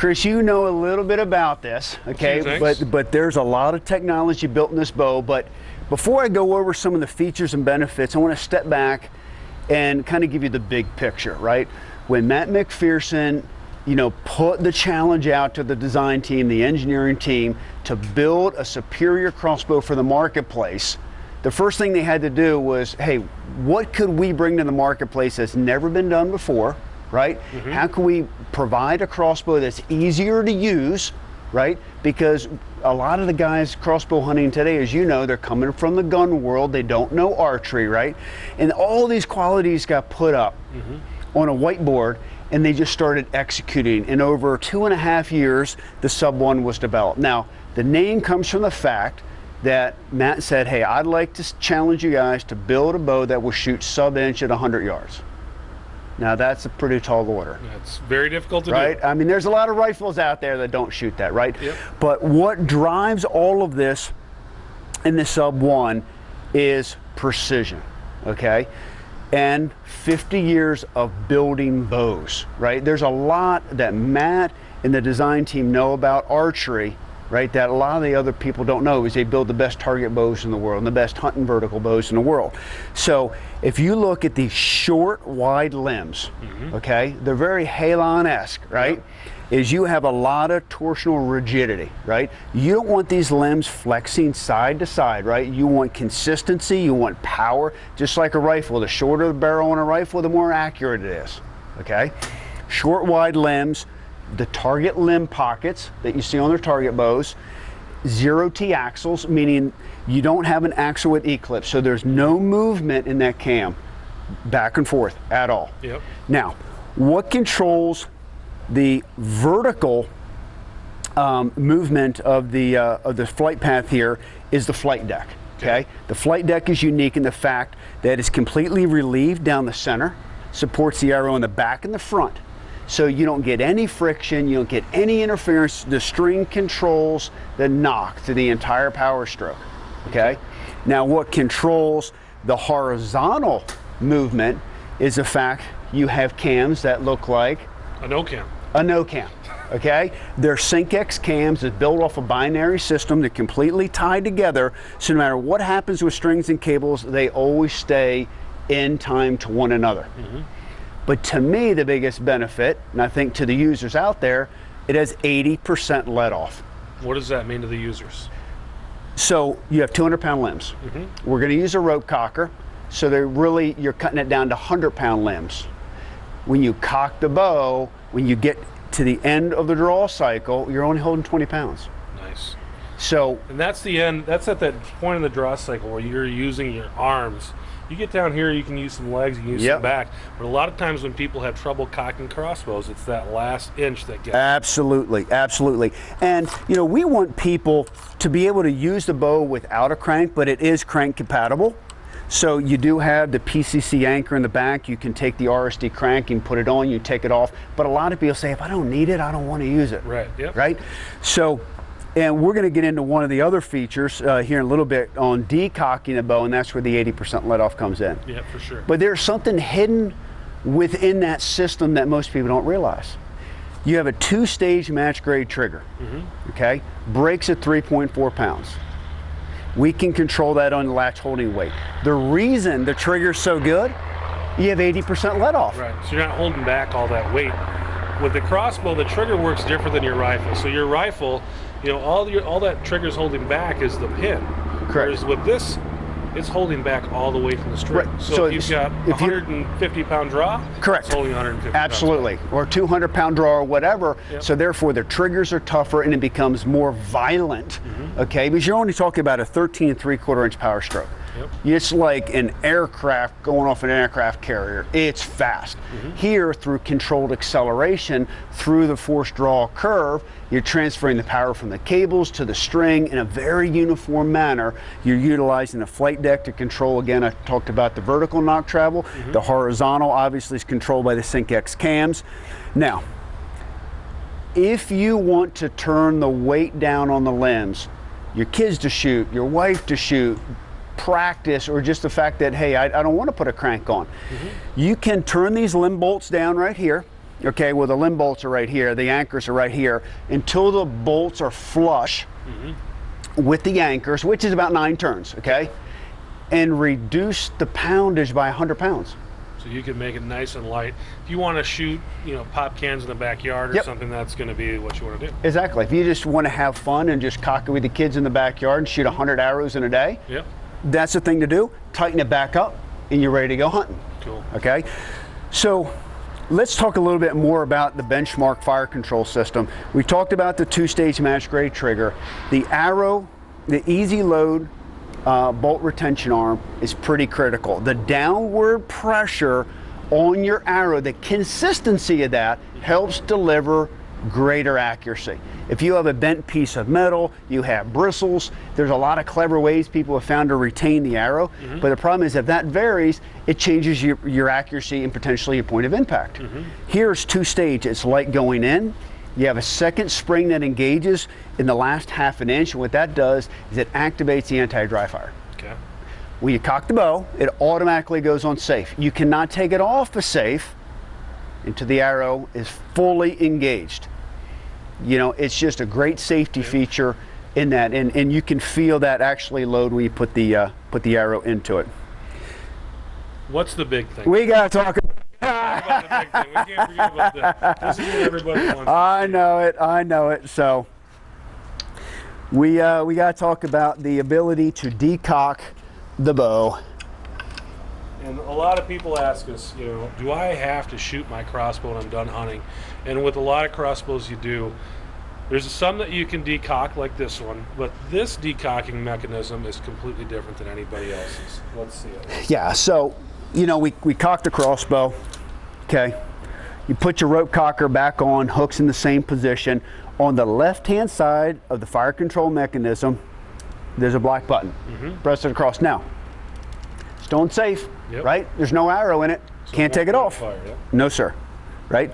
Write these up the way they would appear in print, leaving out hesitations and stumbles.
Chris, you know a little bit about this, okay? But there's a lot of technology built in this bow. But before I go over some of the features and benefits, I want to step back and kind of give you the big picture, right? When Matt McPherson, you know, put the challenge out to the design team, the engineering team, to build a superior crossbow for the marketplace, the first thing they had to do was, hey, what could we bring to the marketplace that's never been done before, right? How can we provide a crossbow that's easier to use, right? Because a lot of the guys crossbow hunting today, as you know, they're coming from the gun world, they don't know archery, right? And all these qualities got put up on a whiteboard, and they just started executing. And over 2.5 years, the Sub-1 was developed. Now, the name comes from the fact that Matt said, hey, I'd like to challenge you guys to build a bow that will shoot sub-inch at 100 yards. Now, that's a pretty tall order. That's very difficult to do. Right? I mean, there's a lot of rifles out there that don't shoot that, right? But what drives all of this in the Sub-1 is precision, okay? And 50 years of building bows, right? There's a lot that Matt and the design team know about archery, right, that a lot of the other people don't know, is they build the best target bows in the world and the best hunting vertical bows in the world. So if you look at these short, wide limbs, okay, they're very Halon-esque, right? Is you have a lot of torsional rigidity, right? You don't want these limbs flexing side to side, right? You want consistency, you want power, just like a rifle. The shorter the barrel on a rifle, the more accurate it is, okay? Short, wide limbs, the target limb pockets that you see on their target bows, 0T axles, meaning you don't have an axle with eclipse, so there's no movement in that cam back and forth at all. Now, what controls the vertical movement of the flight path here is the flight deck, okay? The flight deck is unique in the fact that it's completely relieved down the center, supports the arrow in the back and the front. So you don't get any friction, you don't get any interference. The string controls the knock to the entire power stroke, okay? Now what controls the horizontal movement is the fact you have cams that look like a no cam. A no cam, okay? They're SyncX cams that built off a binary system that completely tied together, so no matter what happens with strings and cables, they always stay in time to one another. But to me, the biggest benefit, and I think to the users out there, it has 80% let off. What does that mean to the users? So you have 200-pound limbs. We're going to use a rope cocker, so you're cutting it down to 100-pound limbs. When you cock the bow, when you get to the end of the draw cycle, you're only holding 20 pounds. Nice. So, and that's the end. That's at that point in the draw cycle where you're using your arms. You get down here, you can use some legs, you can use some back. But a lot of times when people have trouble cocking crossbows, it's that last inch that gets. Absolutely, absolutely. And you know, we want people to be able to use the bow without a crank, but it is crank compatible. So you do have the PCC anchor in the back. You can take the RSD crank and put it on, you take it off. But a lot of people say, if I don't need it, I don't want to use it. Right, Right? So, and we're going to get into one of the other features here in a little bit on decocking the bow, and that's where the 80% let off comes in. Yeah, for sure. But there's something hidden within that system that most people don't realize. You have a 2-stage match grade trigger, okay? Breaks at 3.4 pounds. We can control that on the latch holding weight. The reason the trigger's so good, you have 80% let off. Right, so you're not holding back all that weight. With the crossbow, the trigger works different than your rifle. So your rifle, you know, all that trigger's holding back is the pin. Correct. Whereas with this, it's holding back all the way from the string. Right. So if you've got a 150-pound draw, correct, it's holding 150 absolutely, pounds. or 200-pound draw or whatever. So therefore the triggers are tougher and it becomes more violent, okay? Because you're only talking about a 13 3/4-inch power stroke. It's like an aircraft going off an aircraft carrier. It's fast. Here, through controlled acceleration, through the forced draw curve, you're transferring the power from the cables to the string in a very uniform manner. You're utilizing the flight deck to control, again, I talked about the vertical knock travel. The horizontal, obviously, is controlled by the SyncX cams. Now, if you want to turn the weight down on the limbs, your kids to shoot, your wife to shoot, practice, or just the fact that, hey, I don't want to put a crank on. You can turn these limb bolts down right here, okay, well the limb bolts are right here, the anchors are right here, until the bolts are flush with the anchors, which is about 9 turns, okay, and reduce the poundage by 100 pounds. So you can make it nice and light. If you want to shoot, you know, pop cans in the backyard or something, that's going to be what you want to do. Exactly. If you just want to have fun and just cock it with the kids in the backyard and shoot 100 arrows in a day, that's the thing to do. Tighten it back up and you're ready to go hunting. Cool. Okay? So let's talk a little bit more about the benchmark fire control system. We talked about the 2-stage match grade trigger. The arrow, the easy load bolt retention arm is pretty critical. The downward pressure on your arrow, the consistency of that helps deliver greater accuracy. If you have a bent piece of metal, you have bristles, there's a lot of clever ways people have found to retain the arrow, but the problem is if that varies, it changes your accuracy and potentially your point of impact. Here's 2-stage, it's light going in. You have a second spring that engages in the last ½ an inch, and what that does is it activates the anti-dry fire. Okay. When you cock the bow, it automatically goes on safe. You cannot take it off the safe until the arrow is fully engaged. You know, it's just a great safety feature in that, and you can feel that actually load when you put the arrow into it. What's the big thing? We gotta talk about the big thing. We can't forget about that. This is what everybody wants. I know it. So we gotta talk about the ability to decock the bow. And a lot of people ask us, you know, do I have to shoot my crossbow when I'm done hunting? And with a lot of crossbows you do. There's some that you can decock like this one, but this decocking mechanism is completely different than anybody else's. Let's see it. Yeah, so, you know, we cocked the crossbow, okay? You put your rope cocker back on, hooks in the same position. On the left-hand side of the fire control mechanism, there's a black button. Press it across. Now, stone safe, right? There's no arrow in it. So can't take it off. Fire, No, sir. Right?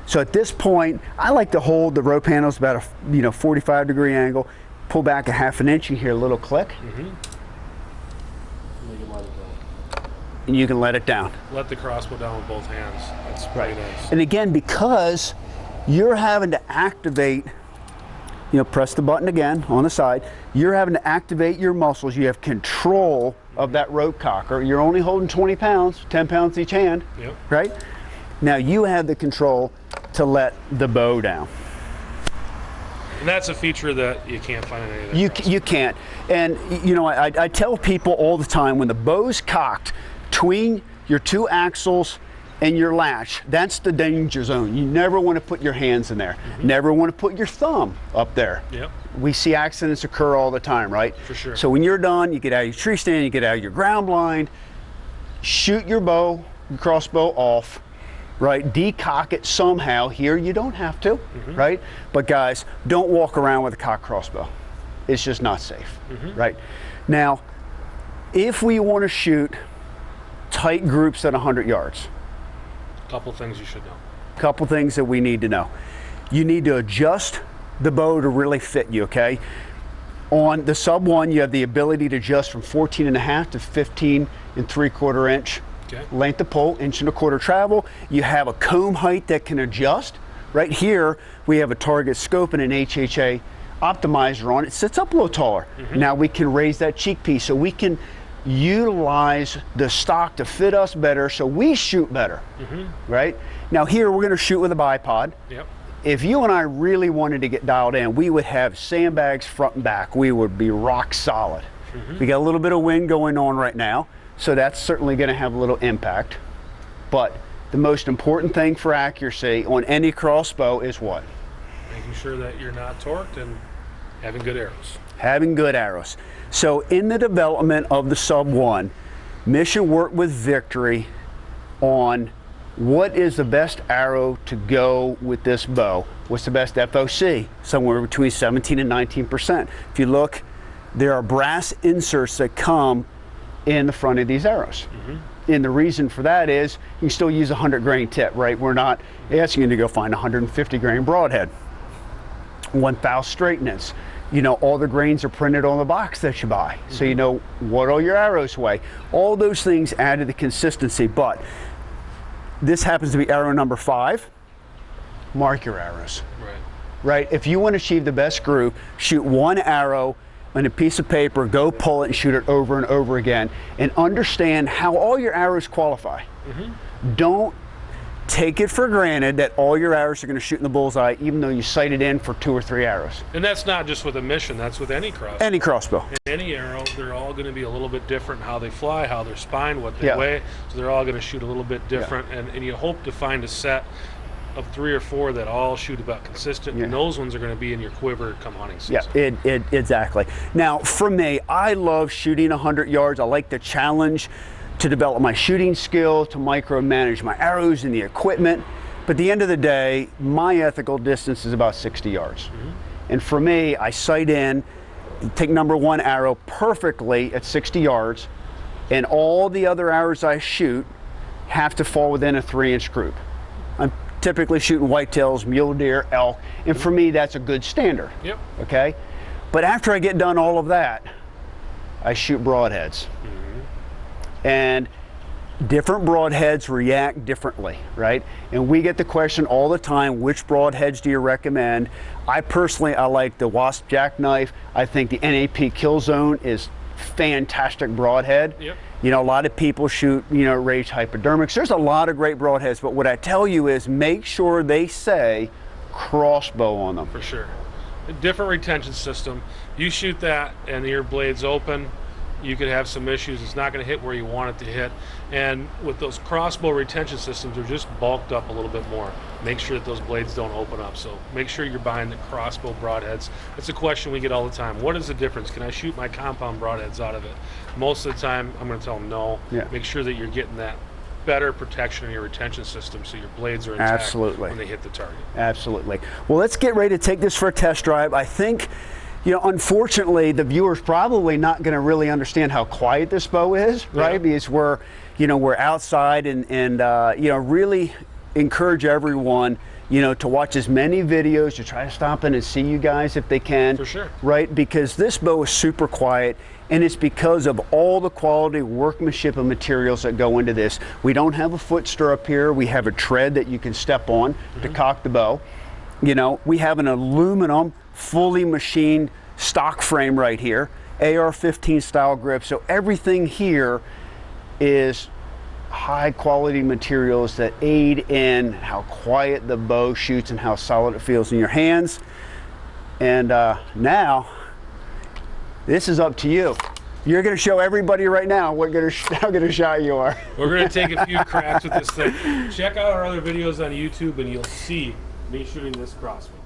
So at this point, I like to hold the rope handles about a 45-degree angle, pull back a ½ an inch, you hear a little click. And you can let it down. Let the crossbow down with both hands. That's pretty nice. And again, because you're having to activate, you know, press the button again on the side, you're having to activate your muscles. You have control of that rope cocker. You're only holding 20 pounds, 10 pounds each hand, right? Now you have the control to let the bow down. And that's a feature that you can't find in any other You can't. And you know, I tell people all the time, when the bow's cocked between your 2 axles and your latch, that's the danger zone. You never want to put your hands in there. Never want to put your thumb up there. We see accidents occur all the time, right? For sure. So when you're done, you get out of your tree stand, you get out of your ground blind, shoot your bow, your crossbow off, right? Decock it somehow. Here you don't have to, right? But guys, don't walk around with a cocked crossbow. It's just not safe, right? Now, if we want to shoot tight groups at 100 yards, couple things you should know. Couple things that we need to know. You need to adjust the bow to really fit you, okay? On the Sub-1, you have the ability to adjust from 14.5 to 15.75 inch length of pole, 1.25 inch travel. You have a comb height that can adjust. Right here, we have a target scope and an HHA optimizer on it. It sits up a little taller. Now we can raise that cheek piece so we can utilize the stock to fit us better so we shoot better, right? Now here we're going to shoot with a bipod. If you and I really wanted to get dialed in, we would have sandbags front and back. We would be rock solid. We got a little bit of wind going on right now, so that's certainly going to have a little impact. But the most important thing for accuracy on any crossbow is what? Making sure that you're not torqued and having good arrows. Having good arrows. So in the development of the Sub-1, Mission worked with Victory on what is the best arrow to go with this bow. What's the best FOC? Somewhere between 17 and 19%. If you look, there are brass inserts that come in the front of these arrows. And the reason for that is you can still use a 100 grain tip, right? We're not asking you to go find a 150 grain broadhead. 1,000 straightness. You know, all the grains are printed on the box that you buy. So you know what all your arrows weigh. All those things add to the consistency, but this happens to be arrow number 5. mark your arrows. Right. Right? If you want to achieve the best group, shoot one arrow on a piece of paper, go pull it and shoot it over and over again, and understand how all your arrows qualify. Don't take it for granted that all your arrows are going to shoot in the bullseye, even though you sighted in for 2 or 3 arrows. And that's not just with a Mission, that's with any crossbow. Any crossbow. Any arrow, they're all going to be a little bit different, how they fly, how they're spined, what they weigh, so they're all going to shoot a little bit different, and you hope to find a set of 3 or 4 that all shoot about consistent, and those ones are going to be in your quiver come hunting season. Yeah, exactly. Now, for me, I love shooting 100 yards. I like the challenge to develop my shooting skill, to micromanage my arrows and the equipment. But at the end of the day, my ethical distance is about 60 yards. And for me, I sight in, take number 1 arrow perfectly at 60 yards, and all the other arrows I shoot have to fall within a 3-inch group. I'm typically shooting whitetails, mule deer, elk, and for me, that's a good standard. Okay? But after I get done all of that, I shoot broadheads. And different broadheads react differently, right? And we get the question all the time, which broadheads do you recommend? I personally, I like the Wasp Jackknife. I think the NAP Kill Zone is fantastic broadhead. You know, a lot of people shoot, you know, Rage Hypodermics. There's a lot of great broadheads, but what I tell you is make sure they say crossbow on them. For sure. A different retention system. You shoot that and your blade's open, you could have some issues. It's not going to hit where you want it to hit. And with those crossbow retention systems, they're just bulked up a little bit more. Make sure that those blades don't open up. So make sure you're buying the crossbow broadheads. That's a question we get all the time. What is the difference? Can I shoot my compound broadheads out of it? Most of the time, I'm going to tell them no. Make sure that you're getting that better protection in your retention system so your blades are intact when they hit the target. Absolutely. Well, let's get ready to take this for a test drive. I think, you know, unfortunately, the viewer's probably not going to really understand how quiet this bow is, right? Because we're outside, and you know, really encourage everyone, you know, to watch as many videos, to try to stop in and see you guys if they can. For sure. Right? Because this bow is super quiet, and it's because of all the quality workmanship and materials that go into this. We don't have a foot stirrup here. We have a tread that you can step on to cock the bow. You know, we have an aluminum fully machined stock frame right here, AR-15 style grip. So everything here is high quality materials that aid in how quiet the bow shoots and how solid it feels in your hands. And now, this is up to you. You're going to show everybody right now how good a shot you are. We're going to take a few cracks with this thing. Check out our other videos on YouTube and you'll see me shooting this crossbow.